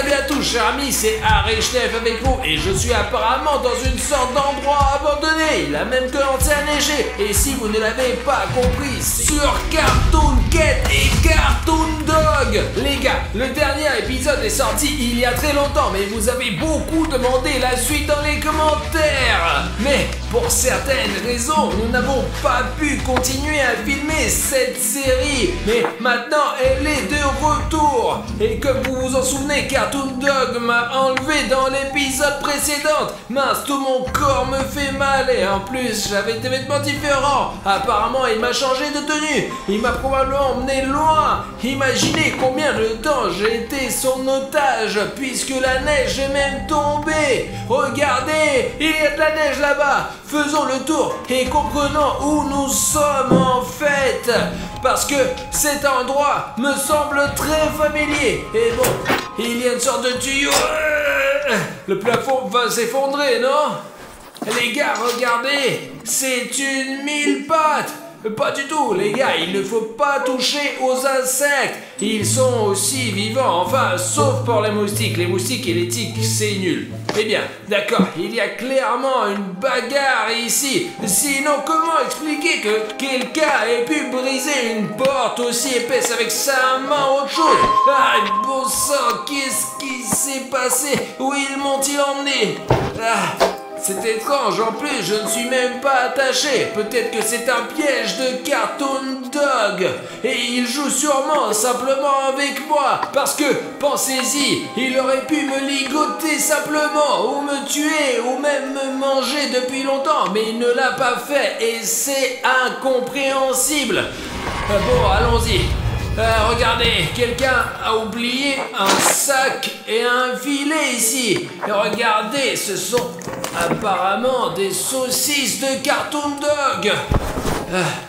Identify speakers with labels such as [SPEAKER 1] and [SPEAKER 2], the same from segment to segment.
[SPEAKER 1] Salut à tous, chers amis, c'est Arechnef avec vous et je suis apparemment dans une sorte d'endroit abandonné. Il a même commencé à neiger. Et si vous ne l'avez pas compris, sur Cartoon Cat et Cartoon Dog. Les gars, le dernier épisode est sorti il y a très longtemps, mais vous avez beaucoup demandé la suite dans les commentaires. Mais pour certaines raisons, nous n'avons pas pu continuer à filmer cette série. Mais maintenant, elle est de retour. Et comme vous vous en souvenez, Cartoon Dog m'a enlevé dans l'épisode précédent. Mince, tout mon corps me fait mal et en plus, j'avais des vêtements différents. Apparemment, il m'a changé de tenue. Il m'a probablement emmené loin. Imaginez combien de temps j'ai été son otage puisque la neige est même tombée. Regardez, il y a de la neige là-bas. Faisons le tour et comprenons où nous sommes en fait. Parce que cet endroit me semble très familier. Et bon, il y a une sorte de tuyau. Le plafond va s'effondrer, non? Les gars, regardez, c'est une mille pattes. Pas du tout, les gars, il ne faut pas toucher aux insectes. Ils sont aussi vivants, enfin, sauf pour les moustiques. Les moustiques et les tiques, c'est nul. Eh bien, d'accord, il y a clairement une bagarre ici. Sinon, comment expliquer que quelqu'un ait pu briser une porte aussi épaisse avec sa main autre chose? Ah, bon sang, qu'est-ce qui s'est passé? Où ils m'ont-ils emmené? C'est étrange, en plus je ne suis même pas attaché. Peut-être que c'est un piège de Cartoon Dog. Et il joue sûrement simplement avec moi. Parce que, pensez-y, il aurait pu me ligoter simplement, ou me tuer, ou même me manger depuis longtemps. Mais il ne l'a pas fait et c'est incompréhensible. Bon, allons-y. Regardez, quelqu'un a oublié un sac et un filet ici. Et regardez, ce sont apparemment des saucisses de Cartoon Dog.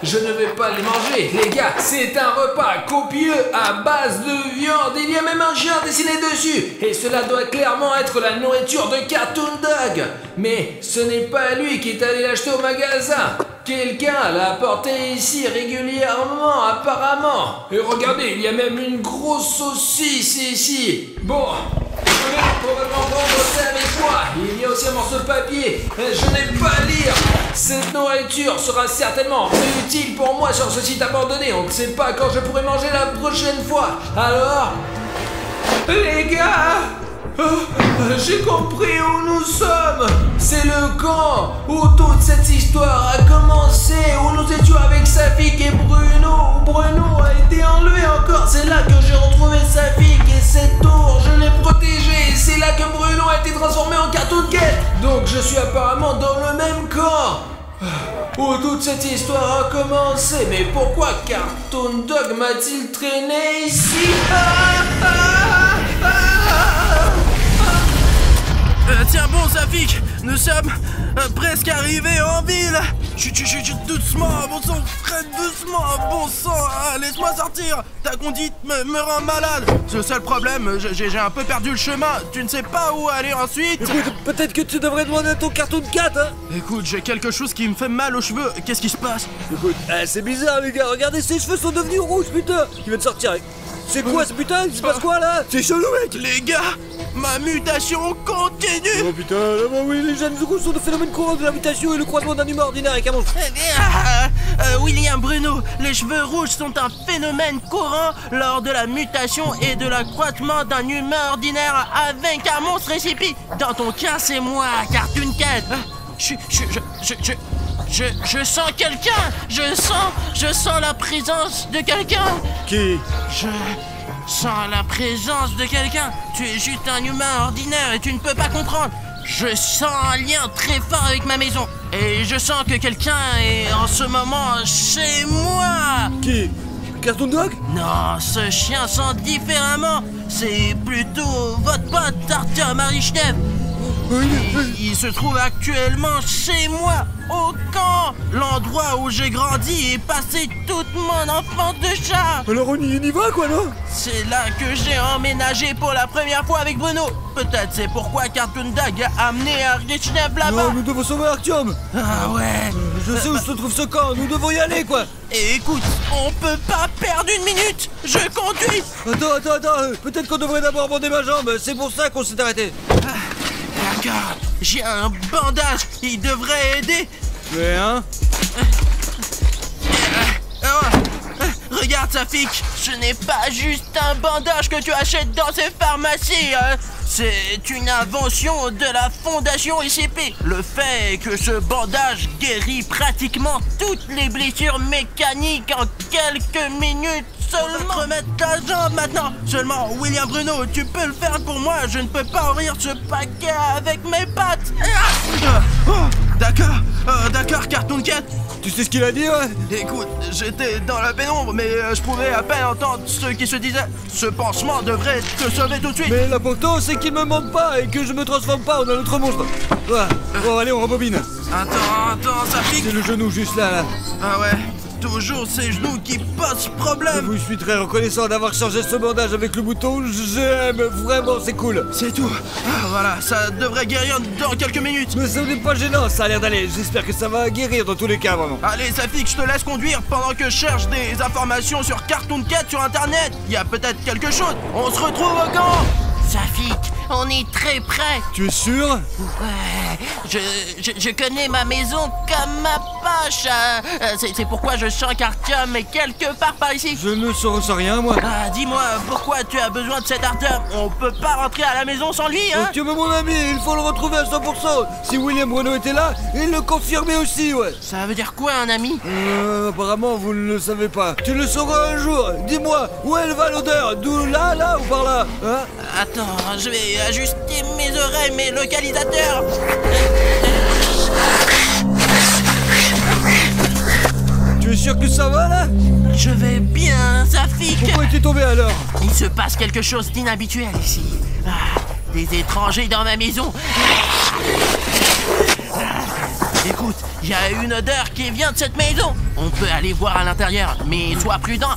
[SPEAKER 1] Je ne vais pas les manger, les gars. C'est un repas copieux à base de viande. Il y a même un chien dessiné dessus. Et cela doit clairement être la nourriture de Cartoon Dog. Mais ce n'est pas lui qui est allé l'acheter au magasin. Quelqu'un l'a apporté ici régulièrement, apparemment. Et regardez, il y a même une grosse saucisse ici. Bon, je vais probablement prendre ça avec moi. Il y a aussi un morceau de papier. Je n'ai pas à lire. Cette nourriture sera certainement utile pour moi sur ce site abandonné. On ne sait pas quand je pourrai manger la prochaine fois. Alors, les gars, j'ai compris où nous sommes. C'est le camp où toute cette histoire a commencé, où nous étions avec Safik et Bruno. Bruno a été enlevé encore. C'est là que j'ai retrouvé Safik et cette tour, je l'ai protégée. Et c'est là que Bruno a été transformé en Cartoon Cat. Donc je suis apparemment dans le même camp où toute cette histoire a commencé. Mais pourquoi Cartoon Dog m'a-t-il traîné ici?
[SPEAKER 2] Tiens bon Safik, nous sommes presque arrivés en ville. Chut, doucement, bon sang, freine doucement, bon sang, laisse-moi sortir. Ta conduite me rend malade. C'est le seul problème, j'ai un peu perdu le chemin. Tu ne sais pas où aller ensuite.
[SPEAKER 3] Écoute, peut-être que tu devrais demander à ton Cartoon Cat, hein.
[SPEAKER 2] Écoute, j'ai quelque chose qui me fait mal aux cheveux. Qu'est-ce qui se passe?
[SPEAKER 3] Écoute, c'est bizarre les gars, regardez, ses cheveux sont devenus rouges, putain. Il vient de sortir avec... C'est quoi ce putain? Il se passe quoi là? C'est chelou mec.
[SPEAKER 2] Les gars, ma mutation continue.
[SPEAKER 3] Oh putain, là bah oui, les jeunes rouges sont le phénomène courant de la mutation et le croisement d'un humain ordinaire avec un monstre.
[SPEAKER 2] William Bruno, les cheveux rouges sont un phénomène courant lors de la mutation et de l'accroissement d'un humain ordinaire avec un monstre récipi. Dans ton cas, c'est moi, Cartoon Cat. Je sens quelqu'un. Je sens la présence de quelqu'un.
[SPEAKER 3] Qui?
[SPEAKER 2] Je sens la présence de quelqu'un. Tu es juste un humain ordinaire et tu ne peux pas comprendre. Je sens un lien très fort avec ma maison. Et je sens que quelqu'un est en ce moment chez moi.
[SPEAKER 3] Qui? Cartoon Dog?
[SPEAKER 2] Non, ce chien sent différemment. C'est plutôt votre pote Arthur Arechnef. Il se trouve actuellement chez moi, au camp, l'endroit où j'ai grandi et passé toute mon enfance de chat.
[SPEAKER 3] Alors on y va quoi, non?
[SPEAKER 2] C'est là que j'ai emménagé pour la première fois avec Bruno. Peut-être c'est pourquoi Cartoon Dog a amené Arishnev là-bas.
[SPEAKER 3] Non, nous devons sauver Artyom.
[SPEAKER 2] Ah ouais.
[SPEAKER 3] Je sais où se trouve ce camp, nous devons y aller quoi.
[SPEAKER 2] Et écoute, on peut pas perdre une minute. Je conduis.
[SPEAKER 3] Attends, peut-être qu'on devrait d'abord bander ma jambe, c'est pour ça qu'on s'est arrêté.
[SPEAKER 2] D'accord, j'ai un bandage, il devrait aider.
[SPEAKER 3] Mais hein?
[SPEAKER 2] Regarde Safik, ce n'est pas juste un bandage que tu achètes dans ces pharmacies, hein. C'est une invention de la fondation ICP. Le fait est que ce bandage guérit pratiquement toutes les blessures mécaniques en quelques minutes seulement. Remettre ta jambe maintenant. Seulement, William Bruno, tu peux le faire pour moi. Je ne peux pas ouvrir ce paquet avec mes pattes. D'accord, Cartoon Cat.
[SPEAKER 3] Tu sais ce qu'il a dit, ouais?
[SPEAKER 2] Écoute, j'étais dans la pénombre, mais je pouvais à peine entendre ceux qui se disaient « Ce pansement devrait te sauver tout de suite !»
[SPEAKER 3] Mais l'important, c'est qu'il me manque pas et que je me transforme pas en un autre monstre. Voilà. Bon, allez, on rembobine.
[SPEAKER 2] Attends, ça pique.
[SPEAKER 3] C'est le genou juste là.
[SPEAKER 2] Ah ouais, toujours ces genoux qui posent
[SPEAKER 3] Je
[SPEAKER 2] problème.
[SPEAKER 3] vous suis très reconnaissant d'avoir changé ce bandage avec le bouton. J'aime, vraiment, c'est cool.
[SPEAKER 2] C'est tout. Ah, voilà, ça devrait guérir dans quelques minutes.
[SPEAKER 3] Mais ça n'est pas gênant, ça a l'air d'aller. J'espère que ça va guérir dans tous les cas, vraiment.
[SPEAKER 2] Allez, Safik, je te laisse conduire pendant que je cherche des informations sur Cartoon Cat sur internet. Il y a peut-être quelque chose. On se retrouve au camp. Safik, on est très près.
[SPEAKER 3] Tu es sûr?
[SPEAKER 2] Ouais, je connais ma maison comme ma poche. C'est pourquoi je sens qu'Artyom est quelque part par ici.
[SPEAKER 3] Je ne saurais rien, moi.
[SPEAKER 2] Ah, dis-moi, pourquoi tu as besoin de cet Artyom? On peut pas rentrer à la maison sans lui, hein?
[SPEAKER 3] Tu es mon ami, il faut le retrouver à 100%. Si William Bruno était là, il le confirmait aussi, ouais.
[SPEAKER 2] Ça veut dire quoi, un ami?
[SPEAKER 3] Apparemment, vous ne le savez pas. Tu le sauras un jour. Dis-moi, où elle va l'odeur? D'où là ou par là? Hein?
[SPEAKER 2] Attends, je vais ajuster mes oreilles, mes localisateurs.
[SPEAKER 3] Tu es sûr que ça va, là?
[SPEAKER 2] Je vais bien, Safik.
[SPEAKER 3] Pourquoi es-tu tombé alors?
[SPEAKER 2] Il se passe quelque chose d'inhabituel ici. Des étrangers dans ma maison. Écoute, il y a une odeur qui vient de cette maison. On peut aller voir à l'intérieur, mais sois prudent.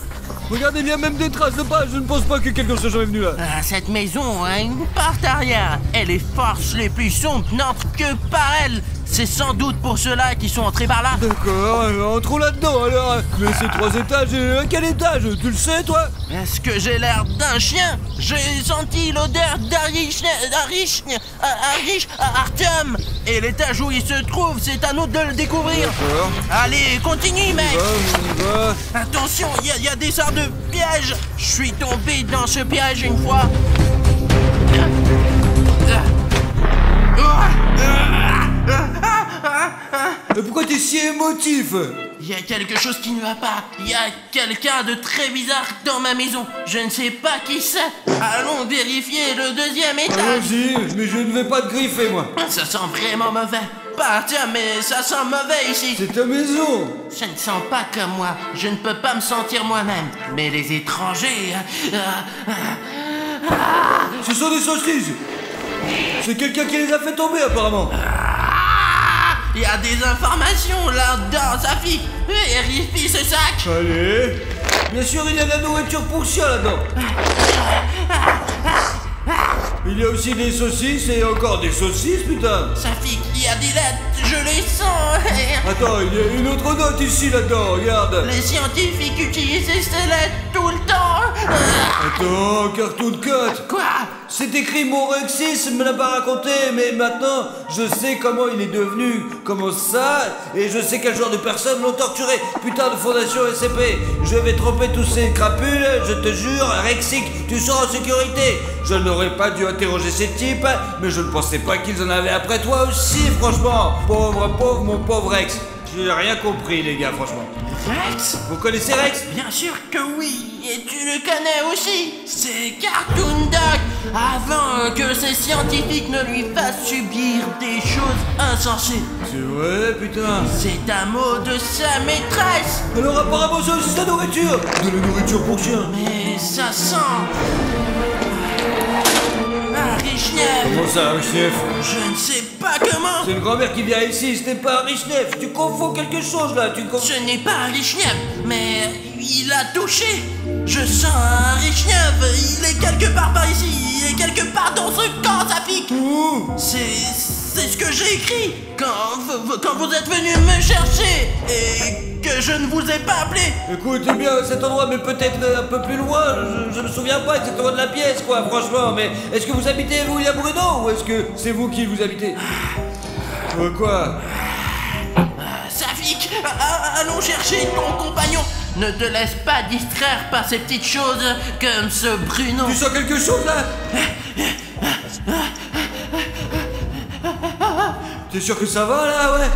[SPEAKER 3] Regardez, il y a même des traces de pas. Je ne pense pas que quelqu'un soit jamais venu là.
[SPEAKER 2] Cette maison a une porte arrière. Et les forces les plus sombres n'entrent que par elle. C'est sans doute pour ceux-là qui sont entrés par là.
[SPEAKER 3] D'accord, entrons là-dedans alors. Mais c'est 3 étages et à quel étage? Tu le sais, toi?
[SPEAKER 2] Est-ce que j'ai l'air d'un chien? J'ai senti l'odeur Artyom. Et l'étage où il se trouve, c'est à nous de le découvrir.
[SPEAKER 3] D'accord.
[SPEAKER 2] Allez, continue, mec.
[SPEAKER 3] On y va.
[SPEAKER 2] Attention, il y a des sortes de pièges. Je suis tombé dans ce piège une fois.
[SPEAKER 3] Mais pourquoi t'es si émotif?
[SPEAKER 2] Il y a quelque chose qui ne va pas. Il y a quelqu'un de très bizarre dans ma maison. Je ne sais pas qui c'est. Allons vérifier le 2e étage.
[SPEAKER 3] Allons-y, mais je ne vais pas te griffer, moi.
[SPEAKER 2] Ça sent vraiment mauvais. Pas tiens, mais ça sent mauvais ici.
[SPEAKER 3] C'est ta maison.
[SPEAKER 2] Ça ne sent pas comme moi. Je ne peux pas me sentir moi-même. Mais les étrangers...
[SPEAKER 3] Ce sont des saucisses. C'est quelqu'un qui les a fait tomber, apparemment.
[SPEAKER 2] Il y a des informations là-dedans, Safik. Vérifie ce sac.
[SPEAKER 3] Allez. Bien sûr, il y a de la nourriture pour chien là-dedans. Il y a aussi des saucisses et encore des saucisses, putain.
[SPEAKER 2] Safik, il y a des lettres, je les sens.
[SPEAKER 3] Attends, il y a une autre note ici là-dedans, regarde.
[SPEAKER 2] Les scientifiques utilisent ces lettres tout le temps.
[SPEAKER 3] Attends, Cartoon Cat.
[SPEAKER 2] Quoi?
[SPEAKER 3] C'est écrit Morexis, me l'a pas raconté, mais maintenant je sais comment il est devenu, comment ça, et je sais quel genre de personnes l'ont torturé. Putain de fondation SCP, je vais tromper tous ces crapules, je te jure, Rexic, tu seras en sécurité. Je n'aurais pas dû interroger ces types, mais je ne pensais pas qu'ils en avaient après toi aussi, franchement. Pauvre, mon pauvre Rex. J'ai rien compris, les gars, franchement.
[SPEAKER 2] Rex?
[SPEAKER 3] Vous connaissez Rex?
[SPEAKER 2] Bien sûr que oui, et tu le connais aussi. C'est Cartoon Dog. Avant que ces scientifiques ne lui fassent subir des choses insensées.
[SPEAKER 3] C'est vrai, putain.
[SPEAKER 2] C'est un mot de sa maîtresse.
[SPEAKER 3] Alors apparemment c'est aussi de la nourriture. De la nourriture pour chien.
[SPEAKER 2] Mais ça sent... Arishnev.
[SPEAKER 3] Comment ça, Richnef?
[SPEAKER 2] Je ne sais pas comment.
[SPEAKER 3] C'est une grand-mère qui vient ici, ce n'est pas un Richnef. Tu confonds quelque chose là,
[SPEAKER 2] Ce n'est pas un Richnev, mais il a touché. Je sens un Richnev. Il est quelque part par ici. Il est quelque part dans ce camp, Safik.
[SPEAKER 3] Où?
[SPEAKER 2] C'est ce que j'ai écrit quand vous êtes venu me chercher et que je ne vous ai pas appelé.
[SPEAKER 3] Écoute, eh bien, cet endroit, mais peut-être un peu plus loin. Je me souviens pas exactement de la pièce, quoi, franchement. Mais est-ce que vous habitez, vous, William Bruno, ou est-ce que c'est vous qui vous habitez? Quoi?
[SPEAKER 2] Safik, allons chercher ton compagnon. Ne te laisse pas distraire par ces petites choses comme ce Bruno.
[SPEAKER 3] Tu sens quelque chose là? T'es sûr que ça va là, ouais?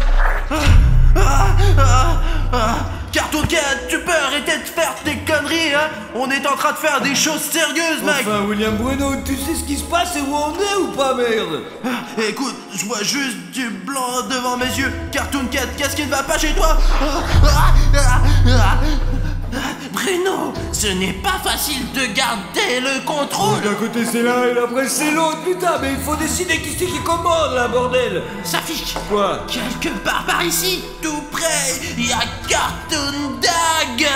[SPEAKER 2] Cartoon Cat, tu peux arrêter de faire tes conneries, hein? On est en train de faire des choses sérieuses, mec.
[SPEAKER 3] Enfin, William Bruno, tu sais ce qui se passe et où on est ou pas, merde?
[SPEAKER 2] Écoute, je vois juste du blanc devant mes yeux. Cartoon Cat, qu'est-ce qui ne va pas chez toi? Bruno, ce n'est pas facile de garder le contrôle.
[SPEAKER 3] D'un côté c'est l'un et après c'est l'autre, putain, mais il faut décider qui c'est qui commande là, bordel.
[SPEAKER 2] Safik.
[SPEAKER 3] Quoi?
[SPEAKER 2] Quelque part par ici, tout près, il y a Cartoon Dag.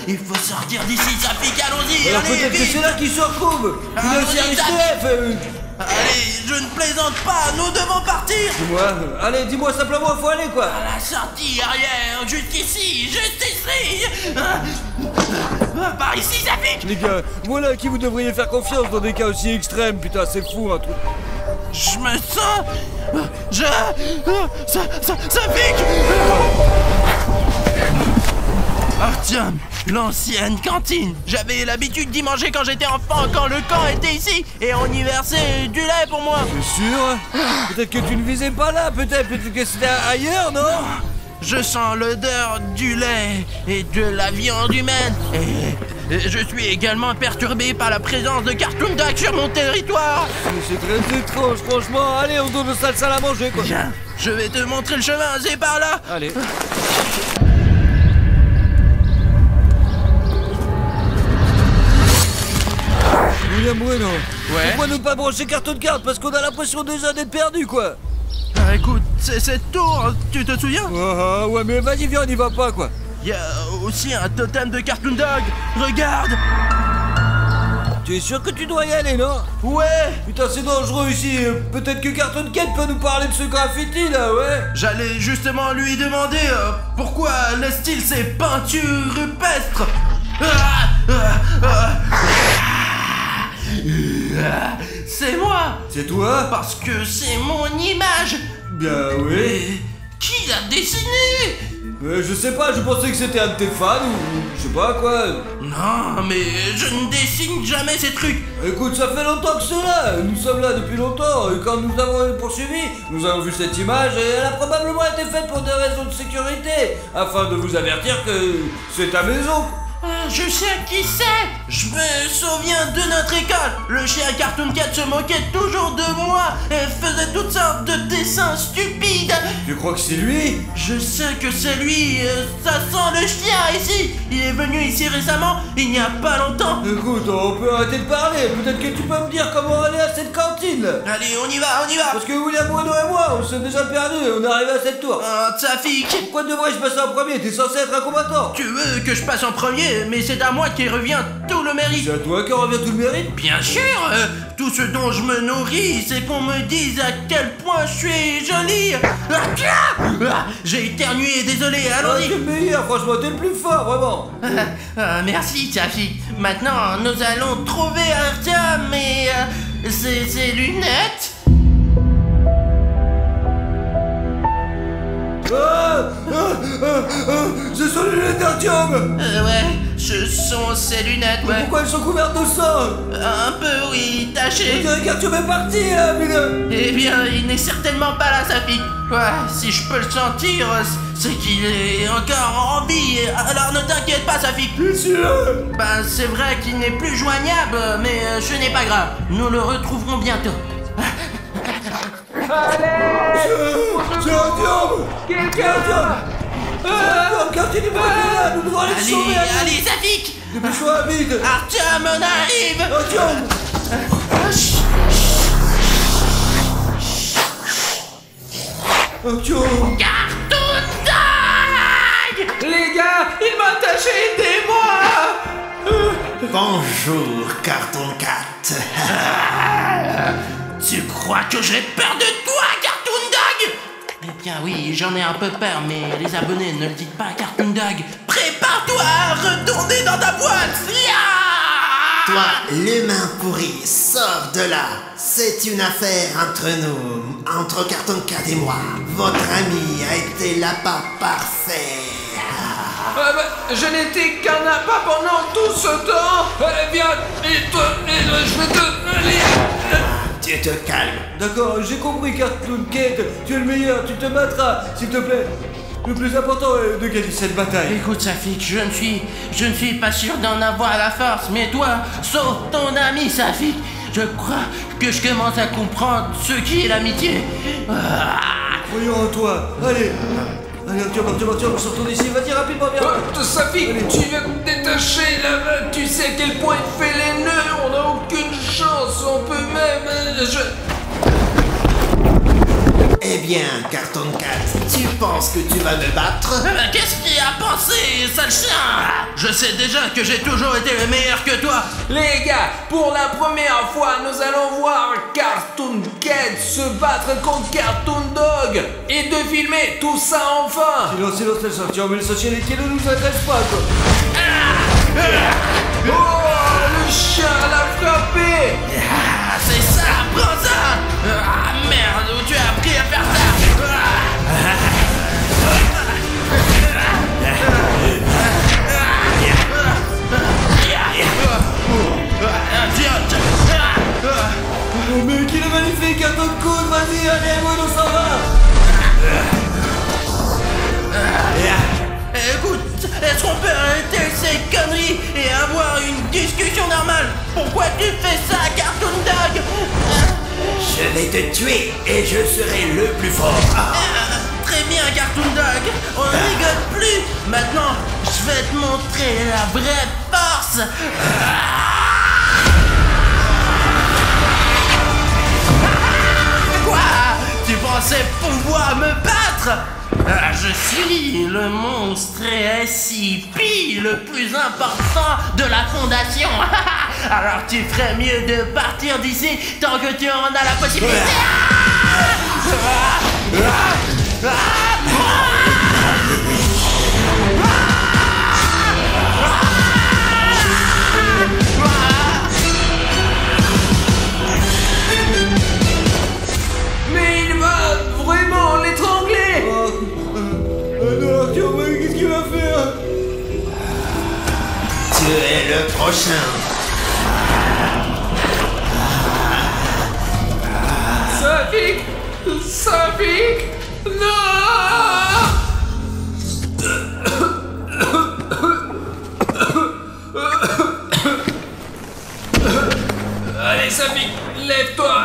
[SPEAKER 2] Il faut sortir d'ici, Safik, allons-y.
[SPEAKER 3] Alors
[SPEAKER 2] allez,
[SPEAKER 3] peut-être que
[SPEAKER 2] vite.
[SPEAKER 3] c'est là qu'ils se retrouvent. Tu
[SPEAKER 2] Allons-y,
[SPEAKER 3] dois aussi Richnef.
[SPEAKER 2] Allez, je ne plaisante pas, nous devons partir.
[SPEAKER 3] Dis-moi, allez, dis-moi simplement, faut aller quoi.
[SPEAKER 2] À la sortie arrière, juste ici. Par ici, Safik.
[SPEAKER 3] Les gars, voilà à qui vous devriez faire confiance dans des cas aussi extrêmes, putain, c'est fou un truc.
[SPEAKER 2] Je me sens... Safik. Artyom, l'ancienne cantine. J'avais l'habitude d'y manger quand j'étais enfant, quand le camp était ici, et on y versait du lait pour moi.
[SPEAKER 3] C'est sûr? Peut-être que tu ne visais pas là, peut-être que c'était ailleurs, non?
[SPEAKER 2] Je sens l'odeur du lait et de la viande humaine. Et je suis également perturbé par la présence de Cartoon Dag sur mon territoire.
[SPEAKER 3] C'est très étrange, franchement. Allez, on donne le sale à manger, quoi.
[SPEAKER 2] Viens, je vais te montrer le chemin, c'est par là.
[SPEAKER 3] Allez. William Bruno,
[SPEAKER 2] Ouais.
[SPEAKER 3] pourquoi ne pas brancher Cartoon Card? Parce qu'on a l'impression déjà d'être perdu, quoi.
[SPEAKER 2] Écoute, c'est cette tour, tu te souviens?
[SPEAKER 3] Ouais, mais vas-y, viens, on n'y va pas, quoi.
[SPEAKER 2] Il y a aussi un totem de Cartoon Dag. Regarde.
[SPEAKER 3] Tu es sûr que tu dois y aller, non?
[SPEAKER 2] Ouais.
[SPEAKER 3] Putain, c'est dangereux ici. Peut-être que Cartoon Cat peut nous parler de ce graffiti, là, ouais.
[SPEAKER 2] J'allais justement lui demander pourquoi laisse-t-il ces peintures rupestres. C'est moi.
[SPEAKER 3] C'est toi?
[SPEAKER 2] Parce que c'est mon image.
[SPEAKER 3] Bien, oui.
[SPEAKER 2] Mais qui l'a dessiné?
[SPEAKER 3] Je sais pas, je pensais que c'était un de tes fans ou je sais pas quoi.
[SPEAKER 2] Non, mais je ne dessine jamais ces trucs.
[SPEAKER 3] Écoute, ça fait longtemps que c'est là. Nous sommes là depuis longtemps. Et quand nous avons poursuivi, nous avons vu cette image et elle a probablement été faite pour des raisons de sécurité, afin de vous avertir que c'est ta maison.
[SPEAKER 2] Je sais qui c'est. Je me souviens de notre école. Le chien Cartoon Cat se moquait toujours de moi et faisait toutes sortes de dessins stupides.
[SPEAKER 3] Tu crois que c'est lui?
[SPEAKER 2] Je sais que c'est lui. Ça sent le chien ici. Il est venu ici récemment, il n'y a pas longtemps.
[SPEAKER 3] Écoute, on peut arrêter de parler. Peut-être que tu peux me dire comment aller à cette cantine là.
[SPEAKER 2] Allez, on y va, on y va.
[SPEAKER 3] Parce que William Bruno et moi, on s'est déjà perdus. On est arrivé à cette tour.
[SPEAKER 2] Safik.
[SPEAKER 3] Pourquoi devrais-je passer en premier? T'es censé être un combattant.
[SPEAKER 2] Tu veux que je passe en premier, mais c'est à moi qui revient tout le mérite.
[SPEAKER 3] C'est à toi que revient tout le mérite?
[SPEAKER 2] Bien sûr, tout ce dont je me nourris, c'est qu'on me dise à quel point je suis jolie. J'ai éternué, désolé,
[SPEAKER 3] Ah,
[SPEAKER 2] allons-y.
[SPEAKER 3] t'es le meilleur, franchement, t'es le plus fort, vraiment.
[SPEAKER 2] Merci, Safik. Maintenant, nous allons trouver Artyom et ses lunettes.
[SPEAKER 3] Ce sont les lunettes d'Artyom.
[SPEAKER 2] Ouais, ce sont ses lunettes, ouais.
[SPEAKER 3] Pourquoi elles sont couvertes de sang?
[SPEAKER 2] Un peu, oui,
[SPEAKER 3] On
[SPEAKER 2] tachées.
[SPEAKER 3] dirait qu'Artyom est parti, là, mais
[SPEAKER 2] Eh bien, il n'est certainement pas là, Safik. Ouais, si je peux le sentir, c'est qu'il est encore en vie. Alors ne t'inquiète pas, Safik. Ben, c'est vrai qu'il n'est plus joignable, mais ce n'est pas grave. Nous le retrouverons bientôt.
[SPEAKER 3] C'est Artyom. Quelqu'un Artyom. Quartier du là, nous devons aller le sauver.
[SPEAKER 2] Allez, Safik.
[SPEAKER 3] Dépêche-toi, vite.
[SPEAKER 2] Artyom, on arrive.
[SPEAKER 3] Artyom. Artyom.
[SPEAKER 2] Cartoon Dog!
[SPEAKER 1] Les gars, il m'a attaché, aidez-moi!
[SPEAKER 4] Bonjour, Cartoon Cat.
[SPEAKER 2] Tu crois que j'ai peur de toi, Cartoon Dog? Eh bien oui, j'en ai un peu peur, mais les abonnés ne le dites pas à Cartoon Dog. Prépare-toi à retourner dans ta boîte.
[SPEAKER 4] Toi, l'humain pourri, sors de là. C'est une affaire entre nous, entre Cartoon Cat et moi. Votre ami a été l'appât parfait.
[SPEAKER 1] Je n'étais qu'un appât pendant tout ce temps. Viens, et toi, je vais te... Allez.
[SPEAKER 4] Tu te calmes.
[SPEAKER 3] D'accord, j'ai compris, Cartoon Cat. Tu es le meilleur, tu te battras, s'il te plaît. Le plus important est de gagner cette bataille.
[SPEAKER 2] Écoute, Safik, je ne suis pas sûr d'en avoir la force, mais toi, sauve ton ami, Safik. Je crois que je commence à comprendre ce qui est l'amitié.
[SPEAKER 3] Voyons en toi. Allez, Artyom, sortons d'ici. Vas-y, rapidement, viens.
[SPEAKER 1] Safik, tu viens de te détacher là-bas. Tu sais à quel point il fait les nœuds. On n'a aucune chance. On peut même...
[SPEAKER 4] Eh bien, Cartoon Cat, tu penses que tu vas me battre?
[SPEAKER 2] Qu'est-ce qu'il a pensé, sale chien? Je sais déjà que j'ai toujours été le meilleur que toi.
[SPEAKER 1] Les gars, pour la première fois, nous allons voir Cartoon Cat se battre contre Cartoon Dog et de filmer tout ça enfin.
[SPEAKER 3] Silence, Artyom, mais l'essentiel qui ne nous intéresse pas, quoi.
[SPEAKER 1] Oh, le chien l'a frappé.
[SPEAKER 2] C'est ça, prends ça. Merde, où tu as appris à faire ça? Idiote.
[SPEAKER 3] Oh, mais qu'il est magnifique, Cartoon Cat. Vas-y, allez, moi, on s'en va.
[SPEAKER 2] Écoute, est-ce qu'on peut arrêter ces conneries et avoir une discussion normale? Pourquoi tu fais ça, Cartoon Dog?
[SPEAKER 4] Je vais te tuer et je serai le plus fort.
[SPEAKER 2] Très bien, Cartoon Dog, on rigole plus. Maintenant, je vais te montrer la vraie force. Quoi? Tu pensais pouvoir me battre? Je suis le monstre SCP le plus important de la fondation. Alors tu ferais mieux de partir d'ici tant que tu en as la possibilité.
[SPEAKER 1] Mais il va vraiment l'étrangler.
[SPEAKER 3] Non, Artyom, qu'est-ce qu'il va faire?
[SPEAKER 4] Tu es le prochain.
[SPEAKER 1] Safik, non. Allez, Safik, lève-toi.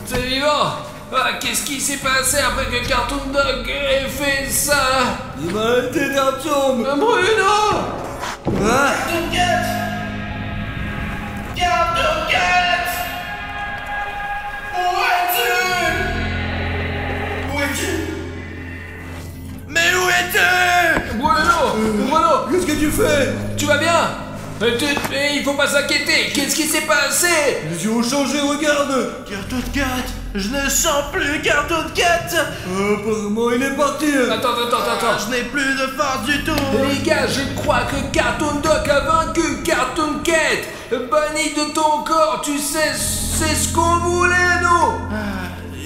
[SPEAKER 1] T'es vivant? Qu'est-ce qui s'est passé après que Cartoon Dog ait fait ça?
[SPEAKER 3] Il m'a arrêté, Artyom.
[SPEAKER 1] Bruno!
[SPEAKER 2] Cartoon Cat! Cartoon Cat! Où es-tu? Où es-tu? Mais où es-tu?
[SPEAKER 1] Bruno!
[SPEAKER 3] Qu'est-ce que tu fais?
[SPEAKER 1] Tu vas bien? Il faut pas s'inquiéter. Qu'est-ce qui s'est passé?
[SPEAKER 3] Les yeux ont changé, regarde.
[SPEAKER 2] Cartoon Cat! Je ne sens plus Cartoon Cat!
[SPEAKER 3] Apparemment, il est parti.
[SPEAKER 1] Attends.
[SPEAKER 2] Je n'ai plus de force du tout!
[SPEAKER 1] Les gars, je crois que Cartoon Dog a vaincu Cartoon Cat. Banni de ton corps, tu sais, c'est ce qu'on voulait, nous.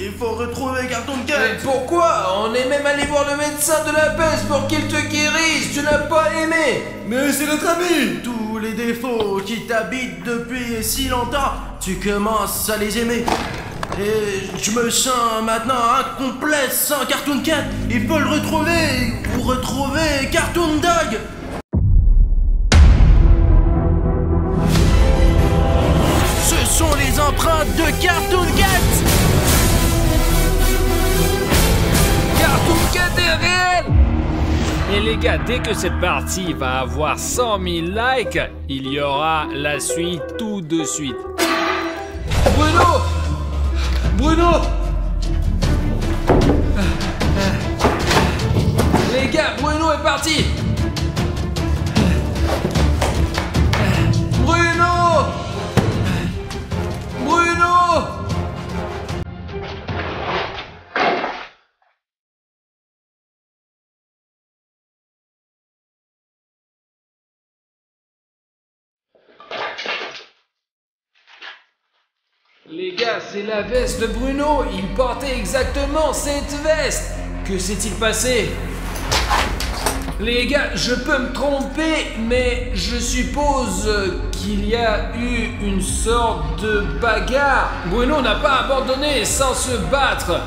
[SPEAKER 2] Il faut retrouver Cartoon Cat!
[SPEAKER 1] Mais pourquoi? On est même allé voir le médecin de la peste pour qu'il te guérisse. Tu n'as pas aimé.
[SPEAKER 3] Mais c'est notre ami.
[SPEAKER 2] Tous les défauts qui t'habitent depuis si longtemps, tu commences à les aimer. Et je me sens maintenant incomplet sans Cartoon Cat. Il faut le retrouver pour retrouver Cartoon Dog. Ce sont les empreintes de Cartoon Cat.
[SPEAKER 1] Cartoon Cat est réel. Et les gars, dès que cette partie va avoir 100 000 likes, il y aura la suite tout de suite. Bruno! Bruno est parti. Bruno! Bruno! Les gars, c'est la veste de Bruno. Il portait exactement cette veste. Que s'est-il passé? Les gars, je peux me tromper, mais je suppose qu'il y a eu une sorte de bagarre. Bruno n'a pas abandonné sans se battre.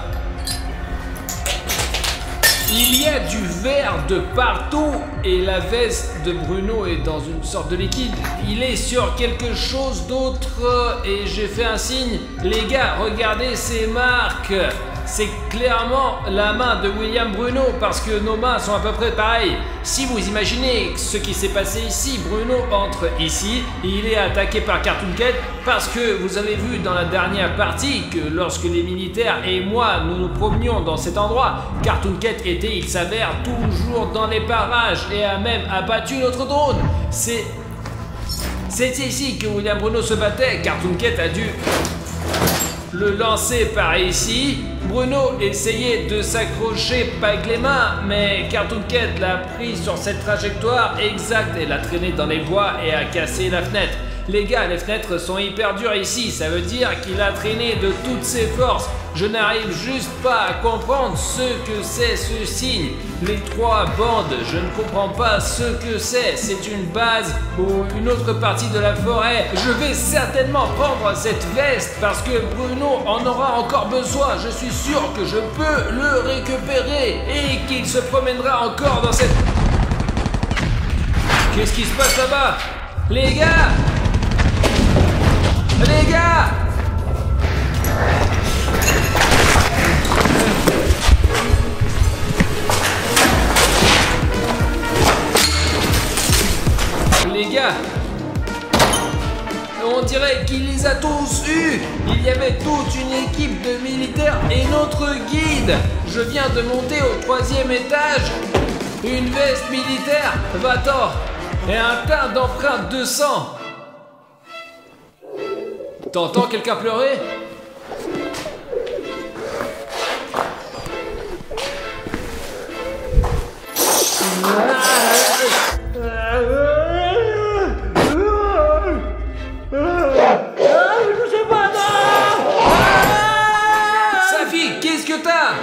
[SPEAKER 1] Il y a du verre de partout et la veste de Bruno est dans une sorte de liquide. Il est sur quelque chose d'autre et j'ai fait un signe. Les gars, regardez ces marques. C'est clairement la main de William Bruno parce que nos mains sont à peu près pareilles. Si vous imaginez ce qui s'est passé ici, Bruno entre ici et il est attaqué par Cartoon Cat parce que vous avez vu dans la dernière partie que lorsque les militaires et moi nous nous promenions dans cet endroit, Cartoon Cat était, il s'avère, toujours dans les parages et a même abattu notre drone. C'est ici que William Bruno se battait. Cartoon Cat a dû le lancer par ici. Bruno essayait de s'accrocher pas avec les mains, mais Cartoon Cat l'a pris sur cette trajectoire exacte et l'a traîné dans les bois et a cassé la fenêtre. Les gars, les fenêtres sont hyper dures ici, ça veut dire qu'il a traîné de toutes ses forces. Je n'arrive juste pas à comprendre ce que c'est ce signe. Les trois bandes, je ne comprends pas ce que c'est. C'est une base ou une autre partie de la forêt. Je vais certainement prendre cette veste parce que Bruno en aura encore besoin. Je suis sûr que je peux le récupérer et qu'il se promènera encore dans cette... Qu'est-ce qui se passe là-bas? Les gars! Les gars! Les gars, on dirait qu'il les a tous eus. Il y avait toute une équipe de militaires et notre guide. Je viens de monter au 3e étage. Une veste militaire, va-t'en, et un tas d'empreintes de sang. T'entends quelqu'un pleurer?
[SPEAKER 3] Je sais pas, non!
[SPEAKER 1] Safi, qu'est-ce que t'as?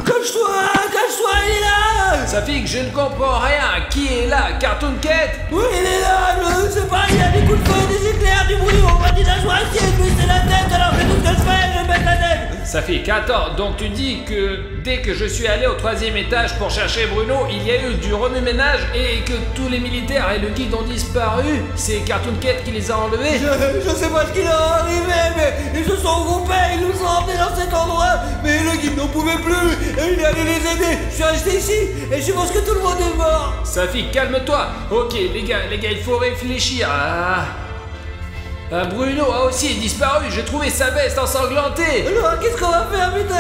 [SPEAKER 3] Cache-toi, il est là!
[SPEAKER 1] Safi, je ne comprends rien. Qui est là? Cartoon Cat?
[SPEAKER 3] Oui, il est là, je sais pas, il y a des coups de feu, des éclairs, du bruit, on m'a dit d'asseoir ici, mais c'est la tête, alors fais tout ce que je fais, je baisse la tête!
[SPEAKER 1] Safi, attends, donc tu dis que dès que je suis allé au 3e étage pour chercher Bruno, il y a eu du remue-ménage et que tous les militaires et le guide ont disparu? C'est Cartoon Cat qui les a enlevés?
[SPEAKER 3] Je sais pas ce qui leur est arrivé, mais ils se sont regroupés, ils nous ont emmenés dans cet endroit, mais le guide n'en pouvait plus, et il est allé les aider. Je suis resté ici, et je pense que tout le monde est mort.
[SPEAKER 1] Safi, calme-toi. Ok, les gars, il faut réfléchir. Bruno a aussi disparu, j'ai trouvé sa veste ensanglantée.
[SPEAKER 3] Alors, qu'est-ce qu'on va faire, putain?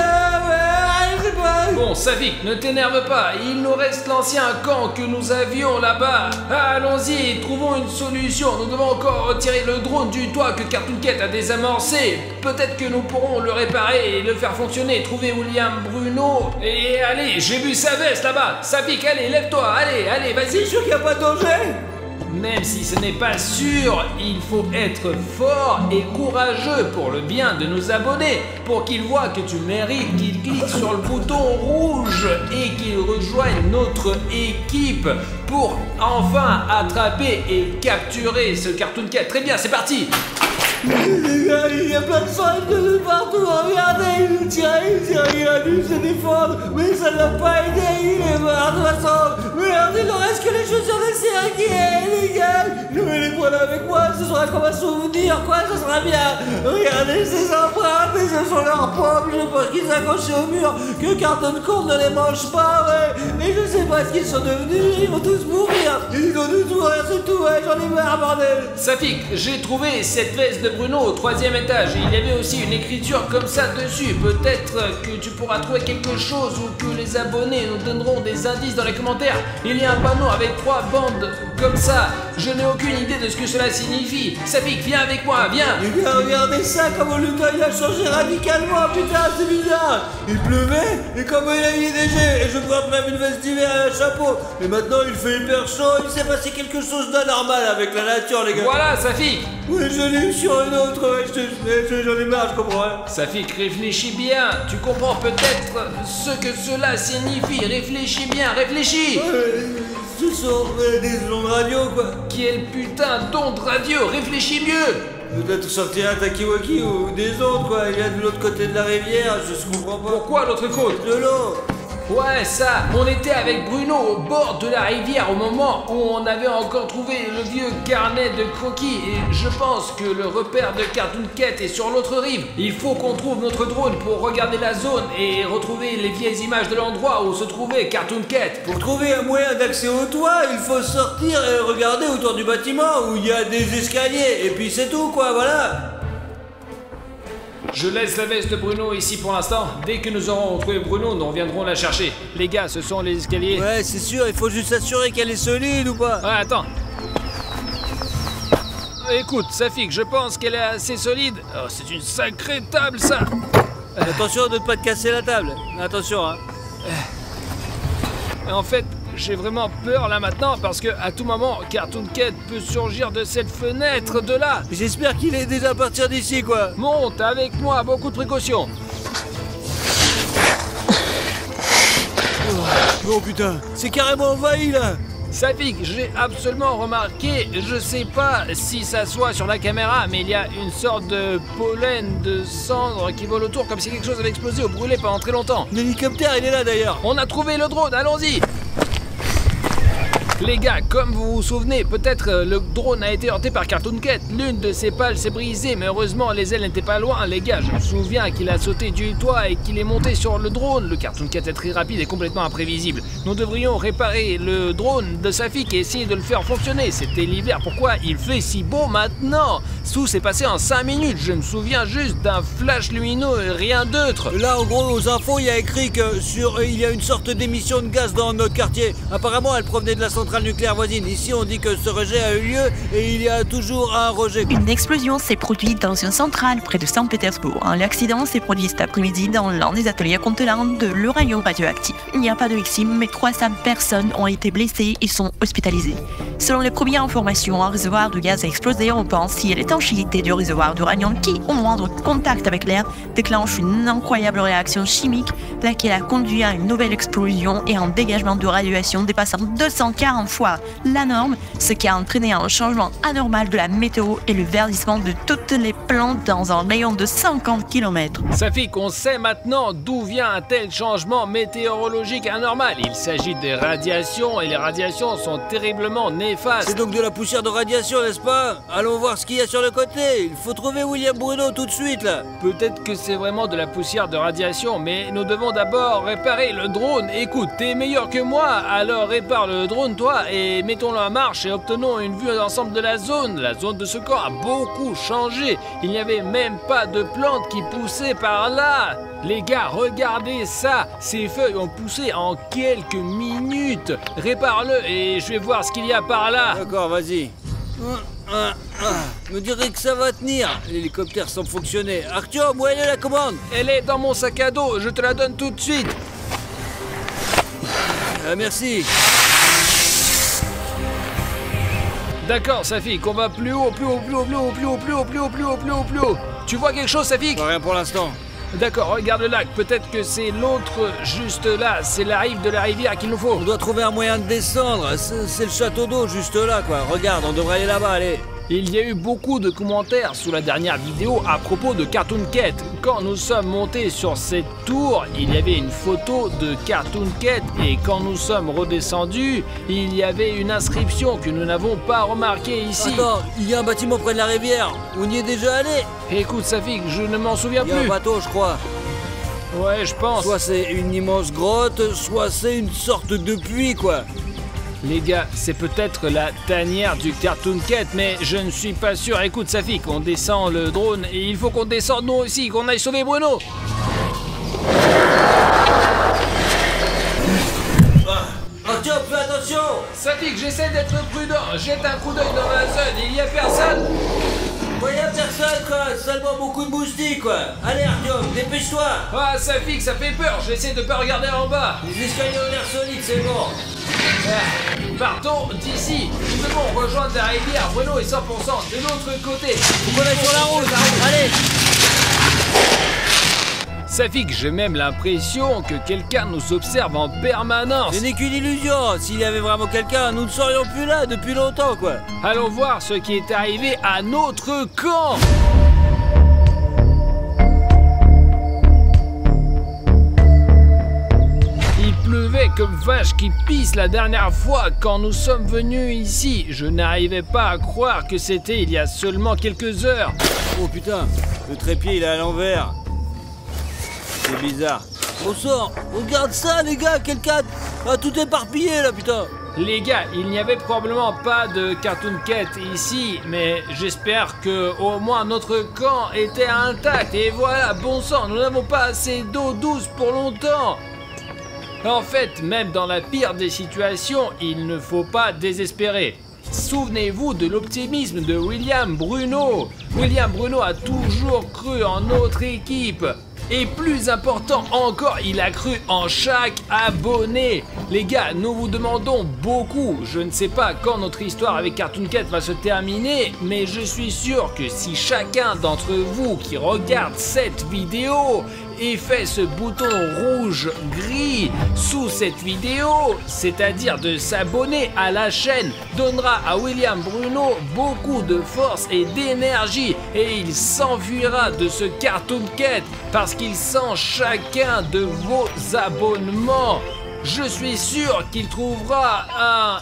[SPEAKER 3] Je sais pas.
[SPEAKER 1] Bon, Savik, ne t'énerve pas, il nous reste l'ancien camp que nous avions là-bas. Allons-y, trouvons une solution. Nous devons encore retirer le drone du toit que Cartoon Cat a désamorcé. Peut-être que nous pourrons le réparer et le faire fonctionner. Trouver William Bruno. Et allez, j'ai vu sa veste là-bas. Savik, allez, lève-toi, allez, vas-y.
[SPEAKER 3] C'est sûr qu'il n'y a pas de danger?
[SPEAKER 1] Même si ce n'est pas sûr, il faut être fort et courageux pour le bien de nos abonnés, pour qu'ils voient que tu mérites, qu'ils cliquent sur le bouton rouge et qu'ils rejoignent notre équipe pour enfin attraper et capturer ce Cartoon Cat. Très bien, c'est parti!
[SPEAKER 3] Les gars, il y a plein de sang de partout, regardez, il tirait, il a dû se défendre, mais ça l'a pas aidé, il est mort de toute façon. Merde, il ne reste que les chaussures de Sergei, les gars, je vais les prendre avec moi, ce sera comme un souvenir, quoi, ça sera bien. Regardez ces empreintes, et ce sont leurs pommes, je pense qu'ils accrochent au mur, que Carton Court ne les mange pas, ouais. Mais je sais pas ce qu'ils sont devenus, ils vont tous mourir. Ils vont tous mourir, c'est tout, ouais, j'en ai marre, bordel.
[SPEAKER 1] Safik, j'ai trouvé cette veste de Bruno au 3e étage. Il y avait aussi une écriture comme ça dessus. Peut-être que tu pourras trouver quelque chose ou que les abonnés nous donneront des indices dans les commentaires. Il y a un panneau avec 3 bandes comme ça. Je n'ai aucune idée de ce que cela signifie. Safik, viens avec moi, viens.
[SPEAKER 3] Eh bien, regardez ça, comment le temps il a changé radicalement, putain, c'est bizarre. Il pleuvait, et comment il a eu des jets, et je porte même une veste d'hiver et un chapeau. Et maintenant, il fait hyper chaud, il s'est passé quelque chose d'anormal avec la nature, les gars.
[SPEAKER 1] Voilà, Safik.
[SPEAKER 3] Oui, je l'ai eu sur une autre, ouais, j'en ai marre, je comprends rien.
[SPEAKER 1] Safik, réfléchis bien. Tu comprends peut-être ce que cela signifie. Réfléchis bien, réfléchis.
[SPEAKER 3] Ce sont des ondes radio, quoi.
[SPEAKER 1] Quel putain d'onde radio. Réfléchis mieux.
[SPEAKER 3] Peut-être sortir un Takiwaki ou des ondes, quoi. Il y a de l'autre côté de la rivière, je comprends pas.
[SPEAKER 1] Pourquoi l'autre côte?
[SPEAKER 3] De l'eau.
[SPEAKER 1] Ouais, ça, on était avec Bruno au bord de la rivière au moment où on avait encore trouvé le vieux carnet de croquis et je pense que le repère de Cartoon Cat est sur l'autre rive. Il faut qu'on trouve notre drone pour regarder la zone et retrouver les vieilles images de l'endroit où se trouvait Cartoon Cat.
[SPEAKER 3] Pour trouver un moyen d'accès au toit, il faut sortir et regarder autour du bâtiment où il y a des escaliers et puis c'est tout, quoi, voilà.
[SPEAKER 1] Je laisse la veste de Bruno ici pour l'instant. Dès que nous aurons trouvé Bruno, nous reviendrons la chercher. Les gars, ce sont les escaliers.
[SPEAKER 3] Ouais, c'est sûr, il faut juste s'assurer qu'elle est solide ou pas.
[SPEAKER 1] Ouais, attends. Écoute, Safik, je pense qu'elle est assez solide. Oh, c'est une sacrée table, ça.
[SPEAKER 3] Attention de ne pas te casser la table. Attention, hein.
[SPEAKER 1] En fait, j'ai vraiment peur là maintenant parce que à tout moment, Cartoon Cat peut surgir de cette fenêtre de là.
[SPEAKER 3] J'espère qu'il est déjà parti d'ici, quoi.
[SPEAKER 1] Monte avec moi, beaucoup de précautions.
[SPEAKER 3] Oh putain, c'est carrément envahi là.
[SPEAKER 1] Safik, j'ai absolument remarqué, je sais pas si ça soit sur la caméra, mais il y a une sorte de pollen, de cendre qui vole autour comme si quelque chose avait explosé ou brûlé pendant très longtemps.
[SPEAKER 3] L'hélicoptère, il est là d'ailleurs.
[SPEAKER 1] On a trouvé le drone, allons-y. Les gars, comme vous vous souvenez, peut-être le drone a été heurté par Cartoon Cat. L'une de ses pales s'est brisée, mais heureusement les ailes n'étaient pas loin. Les gars, je me souviens qu'il a sauté du toit et qu'il est monté sur le drone. Le Cartoon Cat est très rapide et complètement imprévisible. Nous devrions réparer le drone de Safik et essayer de le faire fonctionner. C'était l'hiver, pourquoi il fait si beau maintenant? Tout s'est passé en 5 minutes, je me souviens juste d'un flash lumineux et rien d'autre.
[SPEAKER 3] Là, en gros, aux infos, il y a écrit que il y a une sorte d'émission de gaz dans notre quartier. Apparemment, elle provenait de la centrale nucléaire voisine. Ici, on dit que ce rejet a eu lieu et il y a toujours un rejet.
[SPEAKER 5] Une explosion s'est produite dans une centrale près de Saint-Pétersbourg. L'accident s'est produit cet après-midi dans l'un des ateliers contenant de l'uranium radioactif. Il n'y a pas de victimes, mais 300 personnes ont été blessées et sont hospitalisées. Selon les premières informations, un réservoir de gaz a explosé. On pense si l'étanchéité du réservoir d'uranium qui, au moindre contact avec l'air, déclenche une incroyable réaction chimique, laquelle a conduit à une nouvelle explosion et un dégagement de radiation dépassant 240 fois la norme, ce qui a entraîné un changement anormal de la météo et le verdissement de toutes les plantes dans un rayon de 50 km.
[SPEAKER 1] Safik, on sait maintenant d'où vient un tel changement météorologique anormal. Il s'agit des radiations et les radiations sont terriblement néfastes.
[SPEAKER 3] C'est donc de la poussière de radiation, n'est-ce pas? Allons voir ce qu'il y a sur le côté. Il faut trouver William Bruno tout de suite, là.
[SPEAKER 1] Peut-être que c'est vraiment de la poussière de radiation, mais nous devons d'abord réparer le drone. Écoute, t'es meilleur que moi, alors répare le drone, toi, et mettons-le en marche et obtenons une vue d'ensemble de la zone. La zone de ce camp a beaucoup changé. Il n'y avait même pas de plantes qui poussaient par là. Les gars, regardez ça. Ces feuilles ont poussé en quelques minutes. Répare-le et je vais voir ce qu'il y a par là.
[SPEAKER 3] D'accord, vas-y. Me dirais que ça va tenir. L'hélicoptère semble fonctionner. Arthur, où elle est la commande?
[SPEAKER 1] Elle est dans mon sac à dos, je te la donne tout de suite.
[SPEAKER 3] Merci.
[SPEAKER 1] D'accord, Safik, on va plus haut, plus haut, plus haut, plus haut, plus haut, plus haut, plus haut, plus haut, plus haut, plus haut. Tu vois quelque chose, Safik?
[SPEAKER 3] Rien pour l'instant.
[SPEAKER 1] D'accord, regarde le lac, peut-être que c'est l'autre juste là, c'est la rive de la rivière qu'il nous faut.
[SPEAKER 3] On doit trouver un moyen de descendre, c'est le château d'eau juste là, quoi. Regarde, on devrait aller là-bas, allez.
[SPEAKER 1] Il y a eu beaucoup de commentaires sous la dernière vidéo à propos de Cartoon Cat. Quand nous sommes montés sur cette tour, il y avait une photo de Cartoon Cat et quand nous sommes redescendus, il y avait une inscription que nous n'avons pas remarquée ici.
[SPEAKER 3] Attends, il y a un bâtiment près de la rivière. On y est déjà allé.
[SPEAKER 1] Écoute Safik, je ne m'en souviens
[SPEAKER 3] Il y a
[SPEAKER 1] plus.
[SPEAKER 3] un bateau, je crois.
[SPEAKER 1] Ouais, je pense.
[SPEAKER 3] Soit c'est une immense grotte, soit c'est une sorte de puits, quoi.
[SPEAKER 1] Les gars, c'est peut-être la tanière du Cartoon Cat, mais je ne suis pas sûr. Écoute Safik, on descend le drone et il faut qu'on descende nous aussi, qu'on aille sauver Bruno.
[SPEAKER 3] Tiens, fais attention.
[SPEAKER 1] Safik, j'essaie d'être prudent. Jette un coup d'œil dans la zone, il y a personne.
[SPEAKER 3] Il y a personne, quoi. Seulement beaucoup de moustiques, quoi. Allez, Artyom, dépêche-toi.
[SPEAKER 1] Ah Safik, ça fait peur, j'essaie de pas regarder en bas.
[SPEAKER 3] Les escaliers ont l'air solides, c'est bon.
[SPEAKER 1] Partons d'ici. Nous devons rejoindre la rivière. Bruno est 100% de l'autre côté.
[SPEAKER 3] Faut qu'on aille sur la route. Allez.
[SPEAKER 1] Safik, j'ai même l'impression que quelqu'un nous observe en permanence.
[SPEAKER 3] Ce n'est qu'une illusion. S'il y avait vraiment quelqu'un, nous ne serions plus là depuis longtemps, quoi.
[SPEAKER 1] Allons voir ce qui est arrivé à notre camp. Il pleuvait comme vache qui pisse la dernière fois quand nous sommes venus ici. Je n'arrivais pas à croire que c'était il y a seulement quelques heures.
[SPEAKER 3] Oh putain, le trépied il est à l'envers. C'est bizarre. Au sort, regarde ça les gars, quelqu'un a tout éparpillé là putain.
[SPEAKER 1] Les gars, il n'y avait probablement pas de Cartoon Cat ici, mais j'espère que au moins notre camp était intact. Et voilà, bon sang, nous n'avons pas assez d'eau douce pour longtemps. En fait, même dans la pire des situations, il ne faut pas désespérer. Souvenez-vous de l'optimisme de William Bruno. William Bruno a toujours cru en notre équipe. Et plus important encore, il a cru en chaque abonné. Les gars, nous vous demandons beaucoup. Je ne sais pas quand notre histoire avec Cartoon Cat va se terminer, mais je suis sûr que si chacun d'entre vous qui regarde cette vidéo et fait ce bouton rouge-gris sous cette vidéo, c'est-à-dire de s'abonner à la chaîne, donnera à William Bruno beaucoup de force et d'énergie et il s'enfuira de ce Cartoon Cat parce qu'il sent chacun de vos abonnements. Je suis sûr qu'il trouvera un...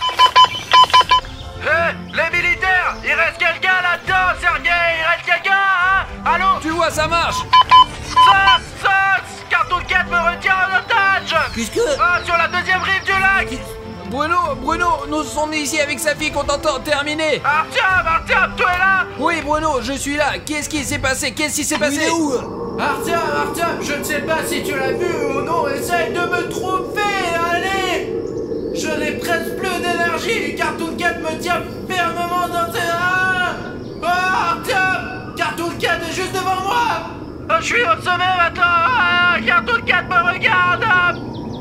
[SPEAKER 2] Hé, les militaires, il reste quelqu'un là-dedans, Sergei, il reste quelqu'un, hein? Allô?
[SPEAKER 1] Tu vois, ça marche.
[SPEAKER 2] Cartoon Cat me retient en otage.
[SPEAKER 3] Qu'est-ce que...
[SPEAKER 2] Ah, sur la deuxième rive du lac.
[SPEAKER 1] Bruno, nous sommes ici avec sa fille qu'on t'entend terminer.
[SPEAKER 2] Artyom, tu es là?
[SPEAKER 1] Oui, Bruno, je suis là. Qu'est-ce qui s'est passé?
[SPEAKER 3] Il est où?
[SPEAKER 6] Artyom, je ne sais pas si tu l'as vu ou non, essaye de me tromper, allez! Je n'ai presque plus d'énergie, Cartoon Cat me tient fermement dans ses reins! Oh, Artyom! Cartoon Cat est juste devant moi!
[SPEAKER 2] Je suis au sommet maintenant. Cartoon Cat me regarde.